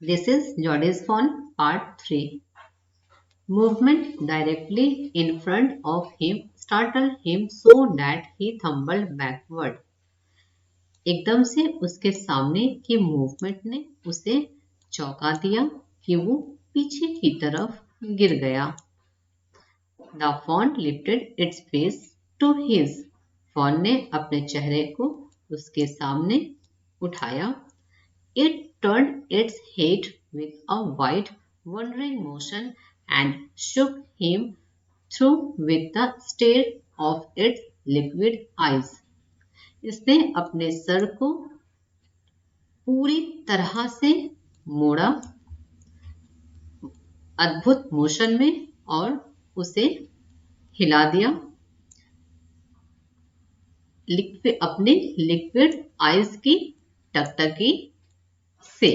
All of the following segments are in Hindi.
This is Jordy's Fawn Part 3. Movement directly in front of him startled him so that he tumbled backward. एकदम से उसके सामने की मूवमेंट ने उसे चौंका दिया कि वो पीछे की तरफ गिर गया. The fawn lifted its face to his. Fawn ने अपने चेहरे को उसके सामने उठाया. It turned its head with a wide, wondering motion and shook him through with the stare of its liquid eyes. इसने अपने सर को पूरी तरह से मोड़ा अद्भुत मोशन में और उसे हिला दिया अपने लिक्विड आइज की टकटकी से.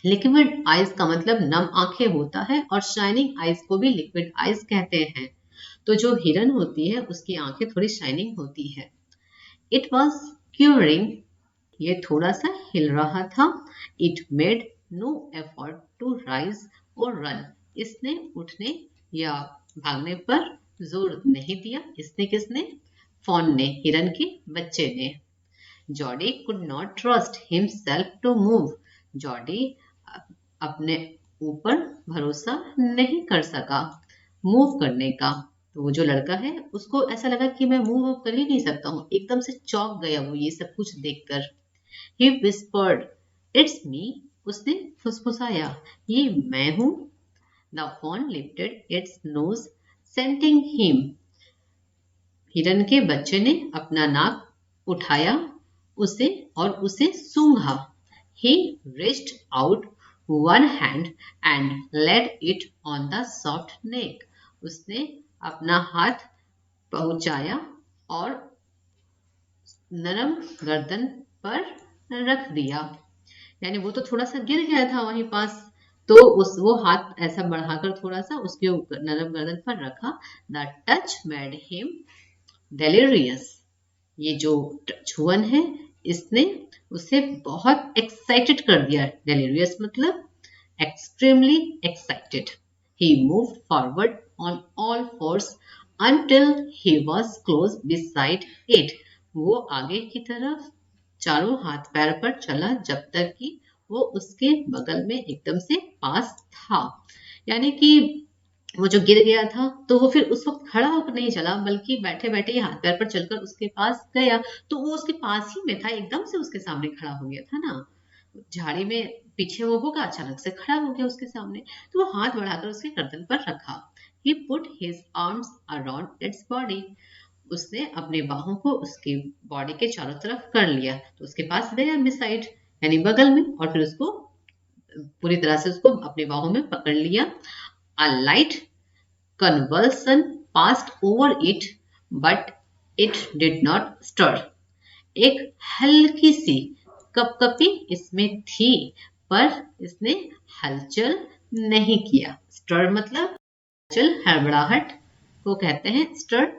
लिक्विड आइज का मतलब नम आंखें होता है और शाइनिंग आइज को भी लिक्विड आइज कहते हैं. तो जो हिरन होती है उसकी आंखें थोड़ी शाइनिंग होती है. It was curing. ये थोड़ा सा हिल रहा था. It made no effort to rise और रन. इसने उठने या भागने पर जोर नहीं दिया. इसने किसने? फॉन ने, हिरन के बच्चे ने. Jody could not trust himself to move. Jody अपने ऊपर भरोसा नहीं कर सका मूव करने का. तो वो जो लड़का है उसको ऐसा लगा कि मैं मूव कर ही नहीं सकता हूँ. एकदम से चौंक गया वो ये सब कुछ देखकर. He whispered, "It's me." उसने फुसफुसाया, ये मैं हूँ. The fawn lifted its nose, scenting him. हिरन के बच्चे ने अपना नाक उठाया उसे और उसे सूंघा. He reached out one hand and laid it on the soft neck. उसने अपना हाथ पहुंचाया और नरम गर्दन पर रख दिया. यानी वो तो थोड़ा सा गिर गया था वहीं पास, तो वो हाथ ऐसा बढ़ाकर थोड़ा सा उसके नरम गर्दन पर रखा. The touch made him delirious. ये जो छुअन है इसने उसे बहुत एक्साइटेड कर दिया. डेलिरियस मतलब extremely excited. He moved forward on all fours until he was close beside it. वो आगे की तरफ चारों हाथ पैर पर चला जब तक कि वो उसके बगल में एकदम से पास था. यानी कि वो जो गिर गया था तो वो फिर उस वक्त खड़ा होकर नहीं चला बल्कि बैठे बैठे ही हाथ पैर पर चलकर उसके पास गया. तो वो उसके पास ही में था, एकदम से उसके सामने खड़ा हो गया था ना. झाड़ी में पीछे वो होगा, अचानक से खड़ा हो गया उसके सामने. तो वो हाथ बढ़ाकर उसके गर्दन पर रखा. He put his arms around its body. उसने अपने बाहों को उसके बॉडी के चारों तरफ कर लिया. तो उसके पास गया beside यानी बगल में और फिर उसको पूरी तरह से उसको अपने बाहों में पकड़ लिया. A light convulsion passed over it, but it did not stir. एक हल्की सी कपकपी इसमें थी पर इसने हलचल नहीं किया. स्टर मतलब हलचल, हड़बड़ाहट को कहते हैं stir.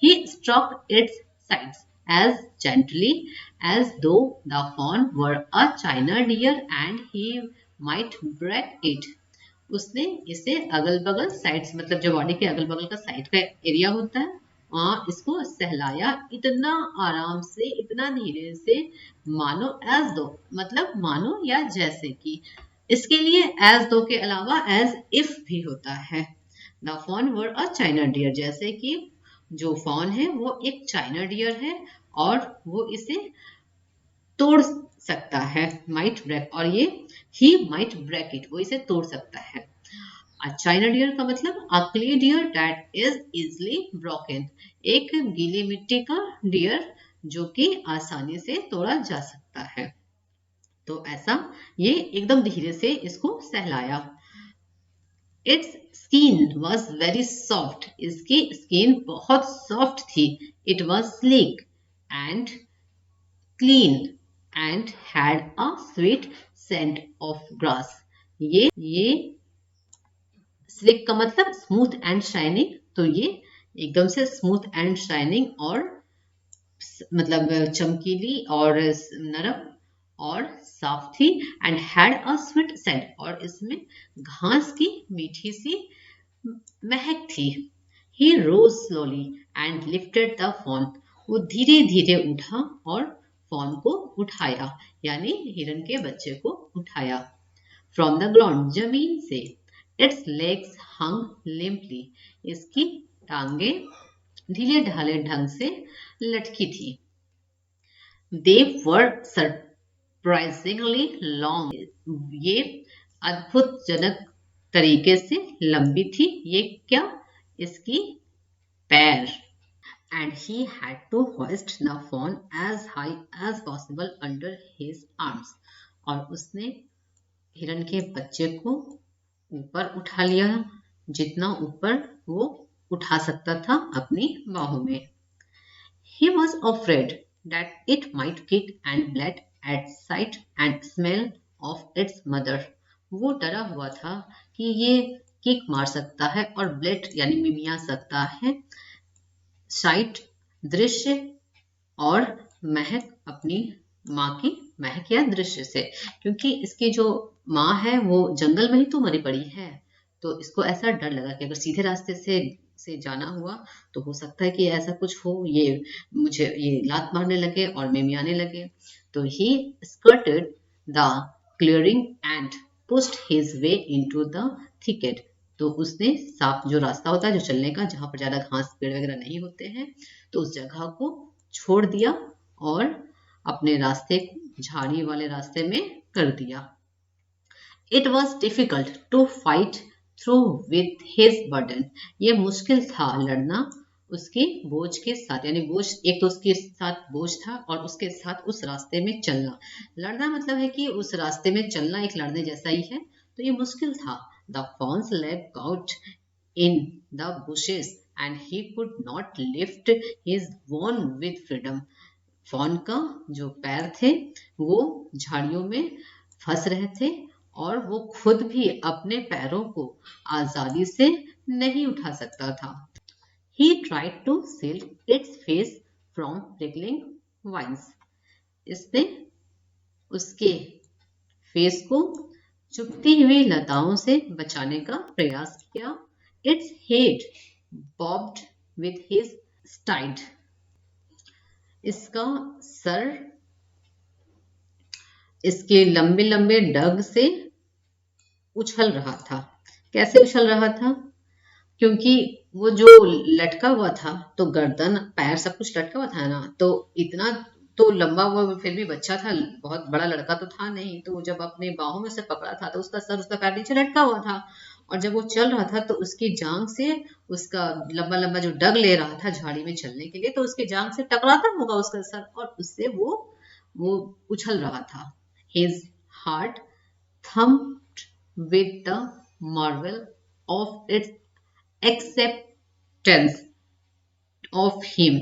He stroked its sides as gently as though the fawn were a china deer and he might break it. उसने इसे अगल बगल साइड्स मतलब जो बॉडी के अगल बगल का साइड का एरिया होता है इसको सहलाया इतना आराम से, इतना धीरे से, मानो एज दो मतलब मानो या जैसे कि. इसके लिए एज दो के अलावा एज इफ भी होता है. The fawn were a china deer. जैसे कि जो फॉन है वो एक चाइना डियर है और वो इसे तोड़ सकता है. माइट ब्रेक और ये ही माइट ब्रेक इट, वो इसे तोड़ सकता है. चाइना डियर का मतलब a clay deer that is easily broken. एक गीली मिट्टी का डियर जो कि आसानी से तोड़ा जा सकता है. तो ऐसा ये एकदम धीरे से इसको सहलाया. Its skin was very soft. इसकी स्किन बहुत सॉफ्ट थी. It was sleek and clean and had a sweet scent of grass. ये स्लिक का मतलब स्मूथ एंड शाइनिंग. तो ये एकदम से स्मूथ एंड शाइनिंग और मतलब चमकीली और नरम और साफ थी and had a sweet scent और इसमें घास की मीठी सी महक थी। He rose slowly and lifted the fawn. वो धीरे धीरे उठा और फोन को उठाया यानी हिरन के बच्चे को उठाया। फ्रॉम द ग्राउंड जमीन से। इट्स लेग्स हंग लिम्पली। इसकी टांगे ढीले ढाले ढंग से लटकी थी। दे वर सरप्राइजिंगली लॉन्ग। ये अद्भुतजनक तरीके से लंबी थी। ये क्या? इसकी पैर। And he had to hoist the fawn as high as possible under his arms. और उसने हिरन के बच्चे को ऊपर उठा लिया जितना ऊपर वो उठा सकता था अपनी बाहों में। He was afraid that it might kick and bleed at sight and smell of its mother. वो डरा हुआ था कि ये किक मार सकता है और ब्लेड यानी मिमिया सकता है साइट दृश्य और महक अपनी माँ की महक या दृश्य से, क्योंकि इसकी जो माँ है वो जंगल में ही तो मरी पड़ी है। तो इसको ऐसा डर लगा कि अगर सीधे रास्ते से जाना हुआ तो हो सकता है कि ऐसा कुछ हो, ये मुझे ये लात मारने लगे और मिमियाने लगे। तो he skirted the clearing and pushed his way into the thicket. तो उसने साफ जो रास्ता होता है जो चलने का, जहां पर ज्यादा घास पेड़ वगैरह नहीं होते हैं, तो उस जगह को छोड़ दिया और अपने रास्ते को झाड़ी वाले रास्ते में कर दिया। It was difficult to fight through with his burden. ये मुश्किल था लड़ना उसके बोझ के साथ, यानी बोझ एक तो उसके साथ बोझ था और उसके साथ उस रास्ते में चलना। लड़ना मतलब है कि उस रास्ते में चलना एक लड़ने जैसा ही है, तो ये मुश्किल था। The fawns leg out in the bushes and he could not lift his wand with freedom. Fawn का जो पैर थे वो झाड़ियों में फंस रहे थे और वो खुद भी अपने पैरों को आजादी से नहीं उठा सकता था। He tried to shield its face from prickling vines. इसने उसके फेस को चुभती हुई लताओं से बचाने का प्रयास किया। Its head bobbed with his stride. इसका सर इसके लंबे लंबे डग से उछल रहा था। कैसे उछल रहा था? क्योंकि वो जो लटका हुआ था तो गर्दन पैर सब कुछ लटका हुआ था ना, तो इतना तो लंबा वो फिर भी बच्चा था, बहुत बड़ा लड़का तो था नहीं। तो जब अपने बाहों में से पकड़ा था तो उसका सर उसका पैर नीचे लटका हुआ था और जब वो चल रहा था तो उसकी जांग से उसका लंबा लंबा जो डग ले रहा था झाड़ी में चलने के लिए, तो उसकी जांग से टकराता होगा उसका सर और उससे वो उछल रहा था। His heart thumped with the marvel of its acceptance of him.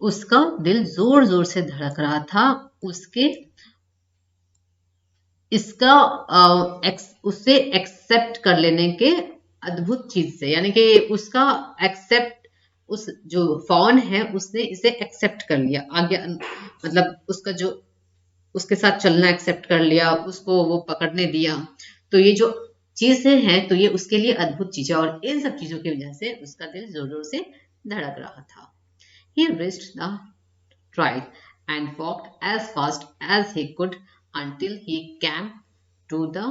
उसका दिल जोर जोर से धड़क रहा था उसके इसका उससे एक्सेप्ट कर लेने के अद्भुत चीज से, यानी कि उसका एक्सेप्ट, उस जो फॉन है उसने इसे एक्सेप्ट कर लिया, आगे मतलब उसका जो उसके साथ चलना एक्सेप्ट कर लिया, उसको वो पकड़ने दिया। तो ये जो चीजें हैं तो ये उसके लिए अद्भुत चीज है और इन सब चीजों की वजह से उसका दिल जोर जोर से धड़क रहा था। He reached the trail and walked as fast as he could until he came to the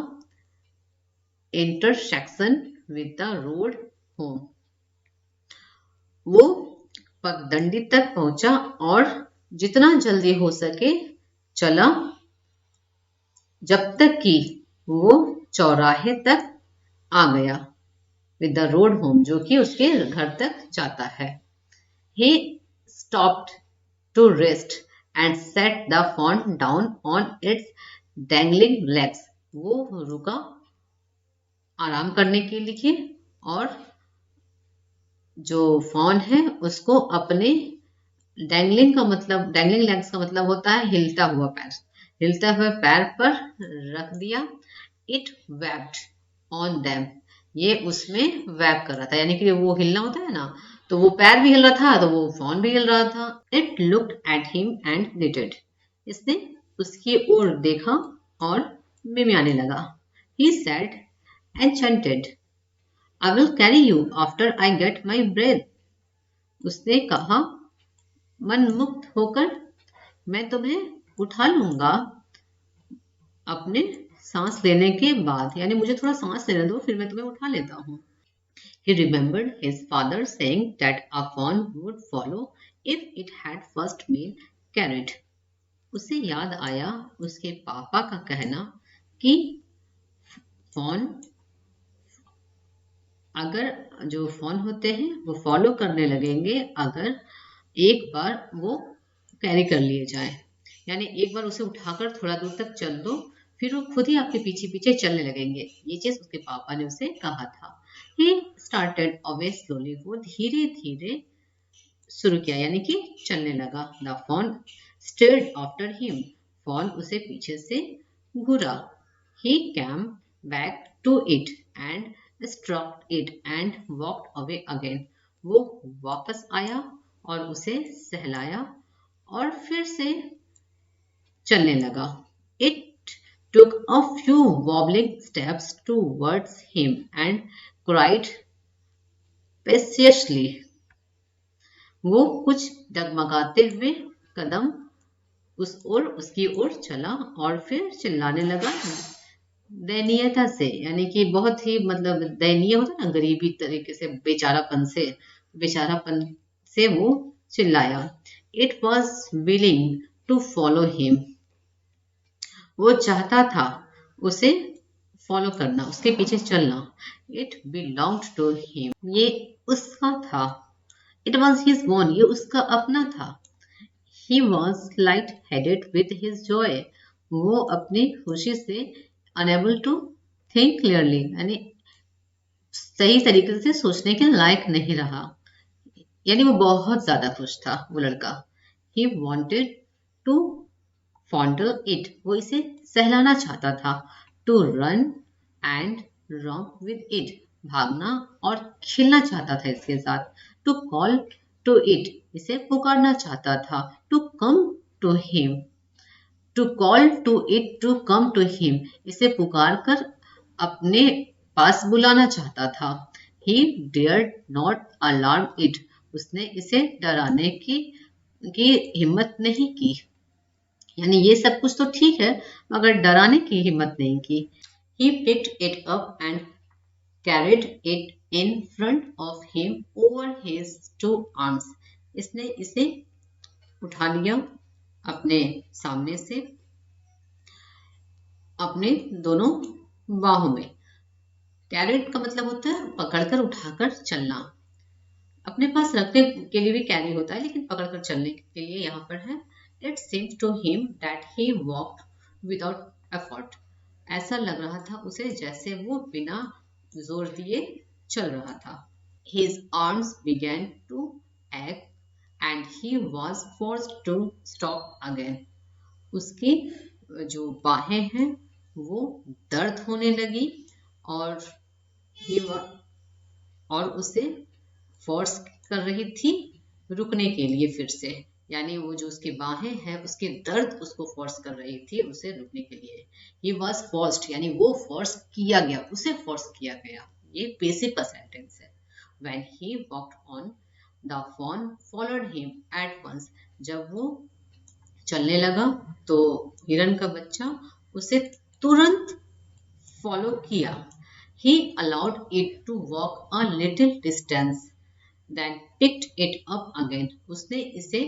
intersection with the road home. वो पगडंडी तक पहुंचा और जितना जल्दी हो सके चला जब तक कि वो चौराहे तक आ गया। विद द रोड होम, जो कि उसके घर तक जाता है। He stopped to rest and set the fawn down on its dangling legs. वो रुका आराम करने के लिए और जो फॉन है उसको अपने डैंगलिंग का मतलब, डैंगलिंग लेग्स का मतलब होता है हिलता हुआ पैर, हिलता हुए पैर पर रख दिया। इट वेप्ड ऑन देम, ये उसमें वैप कर रहा था, यानी कि वो हिलना होता है ना, तो वो पैर भी हिल रहा था तो वो फॉन भी हिल रहा था। It looked at him and knitted, इसने उसकी ओर देखा और मिमियाने लगा। He said, enchanted, I will carry you after I get my breath. उसने कहा मनमुक्त होकर, मैं तुम्हें उठा लूंगा अपने सांस लेने के बाद, यानी मुझे थोड़ा सांस लेने दो फिर मैं तुम्हें उठा लेता हूँ। He remembered his father saying that a fawn would follow if it had first been carried. उसे याद आया उसके पापा का कहना कि फॉन अगर जो फॉन होते हैं वो फॉलो करने लगेंगे अगर एक बार वो कैरी कर लिए जाए, यानी एक बार उसे उठाकर थोड़ा दूर तक चल दो फिर वो खुद ही आपके पीछे पीछे चलने लगेंगे। ये चीज उसके पापा ने उसे कहा था। He started away slowly, वो धीरे धीरे शुरू किया यानी कि चलने लगा। The fawn stared after him, fawn उसे पीछे से घूरा। He came back to it and stroked it and walked away again. वो वापस आया और उसे सहलाया और फिर से चलने लगा। It took a few wobbling steps towards him and cried piteously. वो कुछ डगमगाते हुए कदम उसकी ओर चला और फिर चिल्लाने लगा दयनीयता से, यानी कि बहुत ही मतलब दयनीय होता ना, गरीबी तरीके से, बेचारापन से वो चिल्लाया। It was willing to follow him, वो चाहता था उसे फॉलो करना, उसके पीछे चलना। इट बिलोंग्ड टू हिम, ये उसका था। इट वॉज हिज ओन, ये उसका अपना था। He was light-headed with his joy. वो अपनी खुशी से unable to think clearly, यानी सही तरीके से सोचने के लायक नहीं रहा, यानी वो बहुत ज्यादा खुश था वो लड़का। He wanted to fondle it, वो इसे सहलाना चाहता था। To run and romp with it, भागना और खेलना चाहता था इसके साथ। To call to it, इसे पुकारना चाहता था। To come to him, to call to it to come to him, इसे पुकार कर अपने पास बुलाना चाहता था। He dared not alarm it, उसने इसे डराने की हिम्मत नहीं की, यानी ये सब कुछ तो ठीक है मगर डराने की हिम्मत नहीं की। He picked it up and carried it in front of him over his two arms. इसने इसे उठा लिया अपने सामने से अपने दोनों बाहों में। कैरेट का मतलब होता है पकड़कर उठाकर चलना, अपने पास रखने के लिए भी कैरी होता है लेकिन पकड़कर चलने के लिए यहाँ पर है। It seemed to him that he walked without effort. ऐसा लग रहा था उसे जैसे वो बिना जोर दिए चल रहा था। His arms began to ache and he was forced to stop again. उसकी जो बाहें हैं वो दर्द होने लगी और उसे फोर्स कर रही थी रुकने के लिए फिर से, यानी वो जो उसकी बाहें हैं उसके दर्द उसको फोर्स कर रही थी उसे रुकने के लिए। He was forced, यानी वो फोर्स किया गया, उसे फोर्स किया गया, ये बेसिक का सेंटेंस है। When he walked on, the fawn followed him at once. जब वो चलने लगा तो हिरन का बच्चा उसे तुरंत फॉलो किया। He allowed it to walk a little distance, then picked it up again. उसने इसे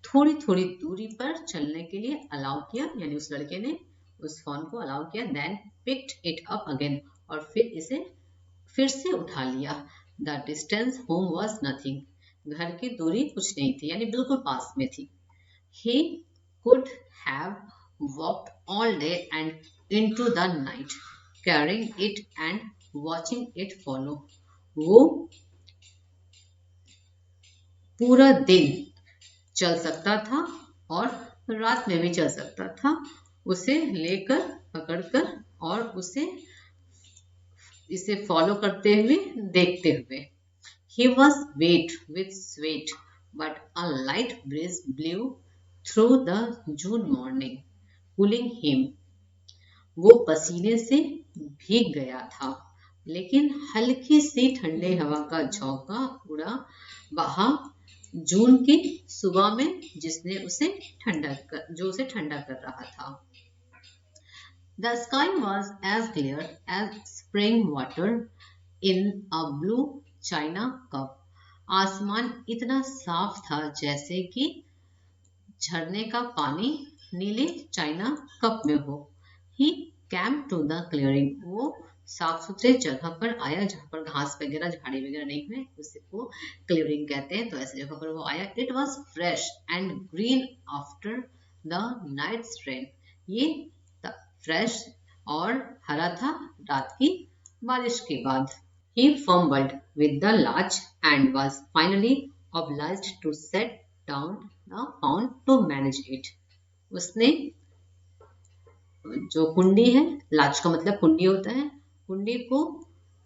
थोड़ी थोड़ी दूरी पर चलने के लिए अलाउ किया, यानी उस लड़के ने उस फॉन को अलाउ किया। Then picked it up again, और फिर इसे फिर से उठा लिया। The distance home was nothing. घर की दूरी कुछ नहीं थी, यानी बिल्कुल पास में थी। He could have walked all day and into the night, carrying it and watching it follow. वो पूरा दिन चल सकता था और रात में भी चल सकता था, उसे लेकर पकड़कर और इसे फॉलो करते हुए देखते हुए। He was wet with sweat, but a light breeze blew through the June morning. Cooling him, वो पसीने से भीग गया था, लेकिन हल्की सी ठंडे हवा का झोंका उड़ा बहा जून की सुबह में, जो उसे ठंडा कर रहा था। The sky was as clear as spring water in a blue china cup. आसमान इतना साफ था जैसे कि झरने का पानी नीले चाइना कप में हो। He came to the clearing. वो साफ सुथरे जगह पर आया जहाँ पर घास वगैरह झाड़ी वगैरह नहीं हुए, उसे को क्लियरिंग कहते हैं। तो ऐसी जगह पर वो आया। It was fresh and green after the night's rain. ये फ्रेश और हरा था रात की बारिश के बाद। He fumbled with the latch and was finally obliged to set down the phone to manage it. उसने जो कुंडी है, लाच का मतलब कुंडी होता है, कुंडी को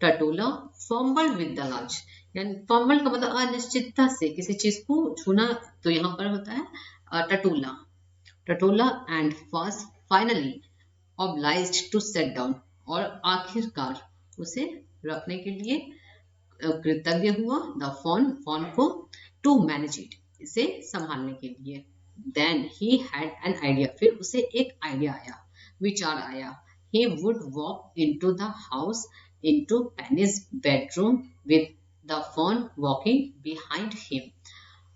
टटोला। फॉम्बल विद द लाच, यानी फॉम्बल का मतलब अनिश्चितता से किसी चीज को छूना, तो यहाँ पर होता है टटोला, टटोला and was finally obliged to set down, और आखिरकार उसे रखने के लिए कृतज्ञ हुआ। द फोन को टू मैनेज इट, इसे संभालने के लिए। Then he had an idea, फिर उसे एक आइडिया आया, विचार आया। He would walk into the house into Penny's bedroom with the fawn walking behind him.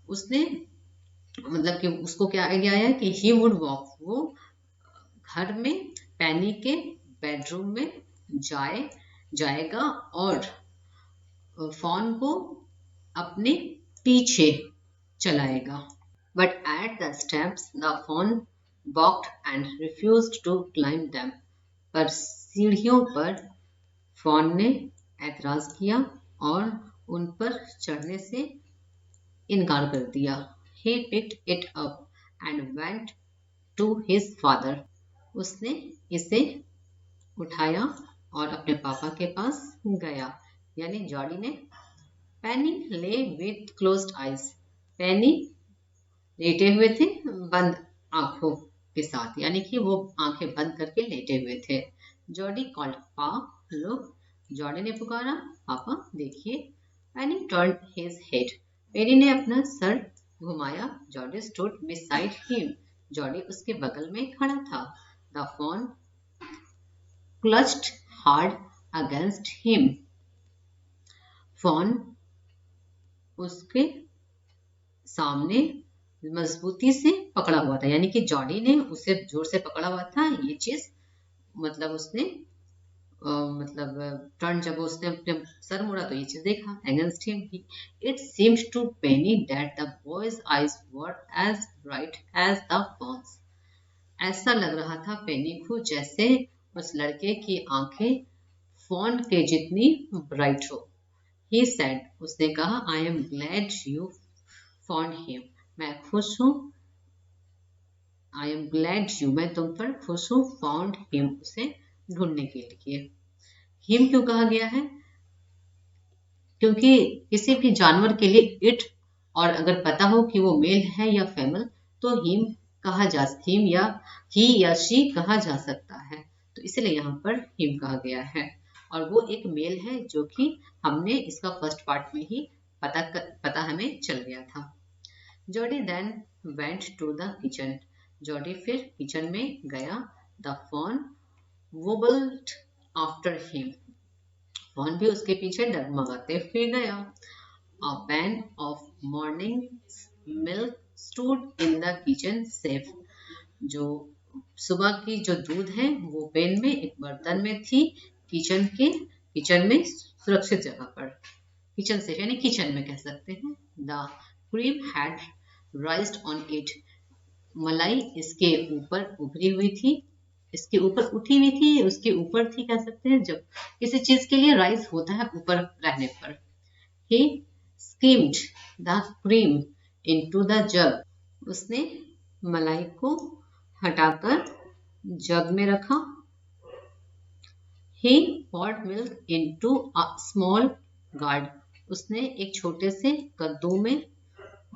उसने मतलब कि उसको क्या आइडिया आया कि ही वुड वॉक, वो घर में पैनी के बेडरूम में जाएगा और फोन को अपने पीछे चलाएगा। But at the steps the phone balked and refused to climb them. पर सीढ़ियों पर फोन ने ऐतराज किया और उन पर चढ़ने से इनकार कर दिया। He picked it up and went to his father. उसने इसे उठाया और अपने पापा के पास गया, यानी जॉडी ने। पेनी ले विथ क्लोज्ड आइज, पेनी लेटे हुए थे बंद आंखों के साथ, यानी कि वो आंखें बंद करके लेटे हुए थे। जॉडी कॉल्ड पा, लुक, जॉडी ने पुकारा, पापा देखिए। पेनी टर्न्ड हिज हेड, पेनी ने अपना सर घुमाया। Jordi stood beside him, Jordi उसके बगल में खड़ा था। The phone clutched hard against him. Phone उसके सामने मजबूती से पकड़ा हुआ था, यानी कि जॉडी ने उसे जोर से पकड़ा हुआ था। ये चीज मतलब उसने टर्न, जब उसने अपने सर मुड़ा तो ये चीज देखा। Against him, it seemed to Penny that the boy's eyes were as bright as the fawn's. ऐसा लग रहा था पेनी को जैसे उस लड़के की आंखें फोन के जितनी ब्राइट हो। He said, उसने कहा, I am glad you found him. मैं खुश हूँ। I am glad you, मैं तुम पर खुश हूँ। Found him, उसे ढूंढने के लिए। Him क्यों कहा गया है? क्योंकि किसी भी जानवर के लिए इट, और अगर पता हो कि वो मेल है या फीमेल, तो हिम या शी कहा जा सकता है। तो इसलिए यहाँ पर हिम कहा गया है, और वो एक मेल है, जो कि हमने इसका फर्स्ट पार्ट में ही पता हमें चल गया था। Jody then went to the kitchen, Jody फिर किचन में गया। The fawn wobbled after him, fawn भी उसके पीछे डगमगाते हुए गया। A pan of morning milk stood in the kitchen safe. जो सुबह की जो दूध है वो पेन में एक बर्तन में थी, किचन में सुरक्षित जगह पर। किचन सेफ यानी किचन में कह सकते हैं। The cream had rised on it. मलाई इसके ऊपर उभरी हुई थी, इसके ऊपर उठी हुई थी, उसके ऊपर थी कह सकते हैं। जब किसी चीज के लिए राइज होता है ऊपर रहने पर। He skimmed the cream into the jug. उसने मलाई को हटाकर जग में रखा। He poured milk into a small gourd. उसने एक छोटे से कद्दू में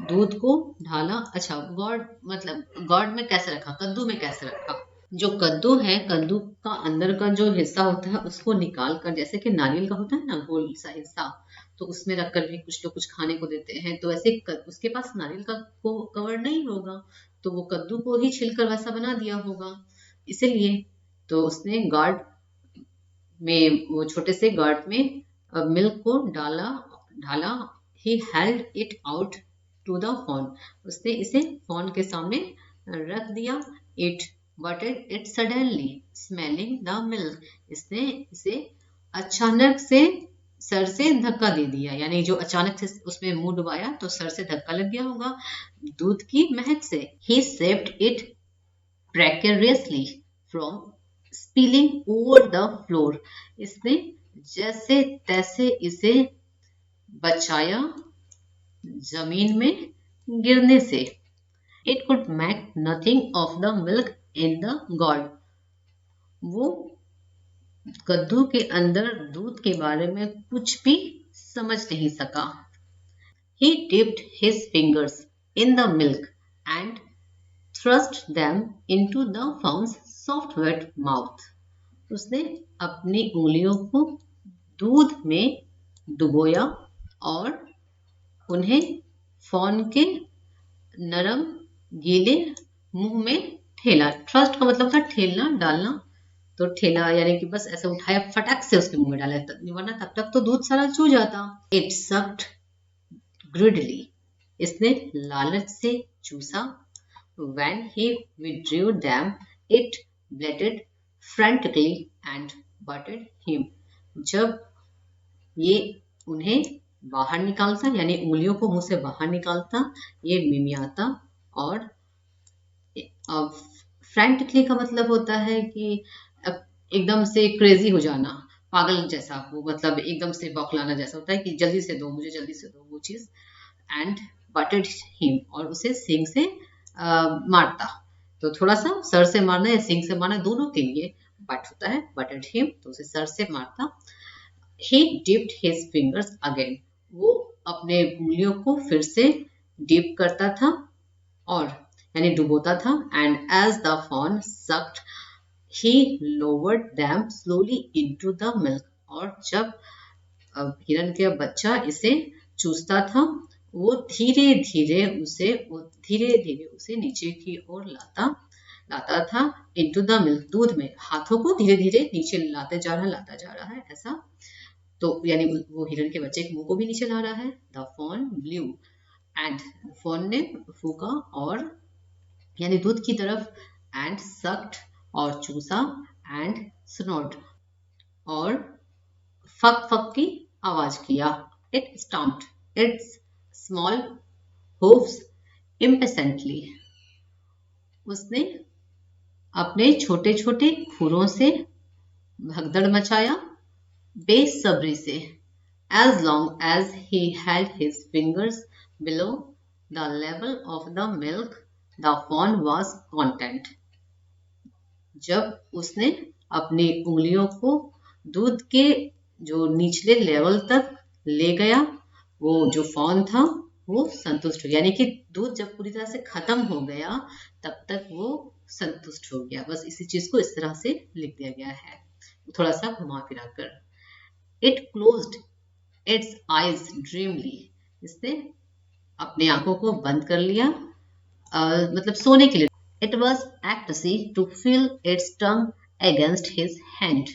दूध को ढाला। अच्छा, गॉड मतलब गॉड में कैसे रखा, कद्दू में कैसे रखा? जो कद्दू है, कद्दू का अंदर का जो हिस्सा होता है उसको निकाल कर, जैसे कि नारियल का होता है ना गोल सा हिस्सा, तो उसमें रखकर भी कुछ लोग कुछ खाने को देते हैं, तो ऐसे उसके पास नारियल का को कवर नहीं होगा, तो वो कद्दू को ही छिलकर वैसा बना दिया होगा, इसीलिए तो उसने गार्ड में, वो छोटे से गार्ड में मिल्क को डाला ढाला। He held it out to the fawn, उसने इसे फॉन के सामने रख दिया। It butted it suddenly smelling the milk, इसने इसे अचानक से सर से धक्का दे दिया, यानी जो अचानक से उसमें मुंह डुबाया तो सर से धक्का लग गया होगा दूध की महक से। He saved it precariously from spilling over the floor, इसने जैसे तैसे इसे बचाया जमीन में गिरने से। It could make nothing of the milk in the gourd, वो कद्दू के अंदर दूध के बारे में कुछ भी समझ नहीं सका। He dipped his fingers in the milk and thrust them into the fawn's soft wet mouth, उसने अपनी उंगलियों को दूध में डुबोया और उन्हें फॉन के नरम गीले मुंह में ठेला। ट्रस्ट का मतलब था ठेलना, डालना, तो ठेला यानी कि बस ऐसे उठाया फटाक से उसके मुंह में डाला, वरना तब तक तो दूध सारा चू जाता। इट सक्ड ग्रिडली, इसने लालच से चूसा। When he withdrew them, it bleated frantically and butted him, जब ये उन्हें बाहर निकालता, यानी उंगलियों को मुंह से बाहर निकालता, ये मिमियाता। और फ्रैंटिकली का मतलब होता है कि एकदम से क्रेजी हो जाना, पागल जैसा, वो मतलब एकदम से बौखलाना जैसा होता है कि जल्दी से दो मुझे, जल्दी से दो वो चीज। एंड बटेड हिम, और उसे सींग से मारता, तो थोड़ा सा सर से मारना या सींग से मारना दोनों के लिए बट होता है। बटेड हिम तो उसे सर से मारता। ही डिप्ड हिज फिंगर्स अगेन, वो अपने उंगलियों को फिर से डिप करता था और यानी डुबोता था। And as the fawn sucked he lowered them slowly into the milk, और जब हिरन के बच्चा इसे चूसता था वो धीरे धीरे उसे नीचे की ओर लाता था। इनटू द मिल्क, दूध में, हाथों को धीरे धीरे नीचे लाता जा रहा है ऐसा, तो यानी वो हिरन के बच्चे के मुंह को भी नीचे ला रहा है। The fawn blew, and fawn ने फूका और यानी दूध की तरफ, एंड सक्ड और चूसा, एंड स्नोर्ड और फक फक की आवाज किया। It stomped its small hoofs impatiently, उसने अपने छोटे छोटे खुरों से भगदड़ मचाया बेसब्री से। As long as he held his fingers below the level of the milk, the fawn was content. जब उसने अपनी उंगलियों को दूध के जो निचले लेवल तक ले गया, वो जो फॉन था वो संतुष्ट हो गया, यानी कि दूध जब पूरी तरह से खत्म हो गया तब तक वो संतुष्ट हो गया। बस इसी चीज को इस तरह से लिख दिया गया है, थोड़ा सा घुमा फिरा कर। इट क्लोज्ड इट्स आईज ड्रीमली, इसने अपनी आंखों को बंद कर लिया, मतलब सोने के लिए। It was ecstasy to feel its tongue against his hand,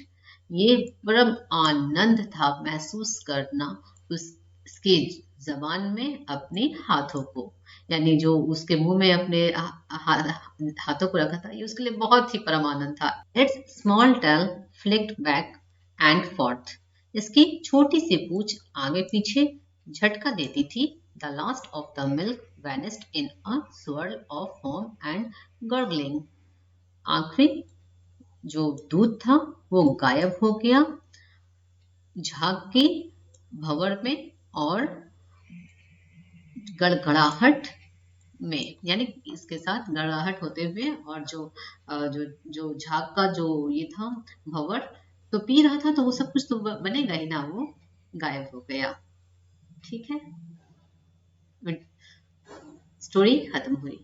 ये परम आनंद था महसूस करना उसके जबान में अपने हाथों को, यानी जो उसके मुंह में अपने हाथों को रखा था, ये उसके लिए बहुत ही परम आनंद था। It's small tell flicked back and fourth, इसकी छोटी सी पूंछ आगे पीछे झटका देती थी। The last of the milk vanished in a swirl of foam and gurgling, आखिरी जो दूध था वो गायब हो गया झाग की भंवर में और गड़गड़ाहट में, यानी इसके साथ गड़गड़ाहट होते हुए, और जो झाग का जो ये था भंवर, तो पी रहा था तो वो सब कुछ तो बनेगा ही ना, वो गायब हो गया। ठीक है, स्टोरी खत्म हुई।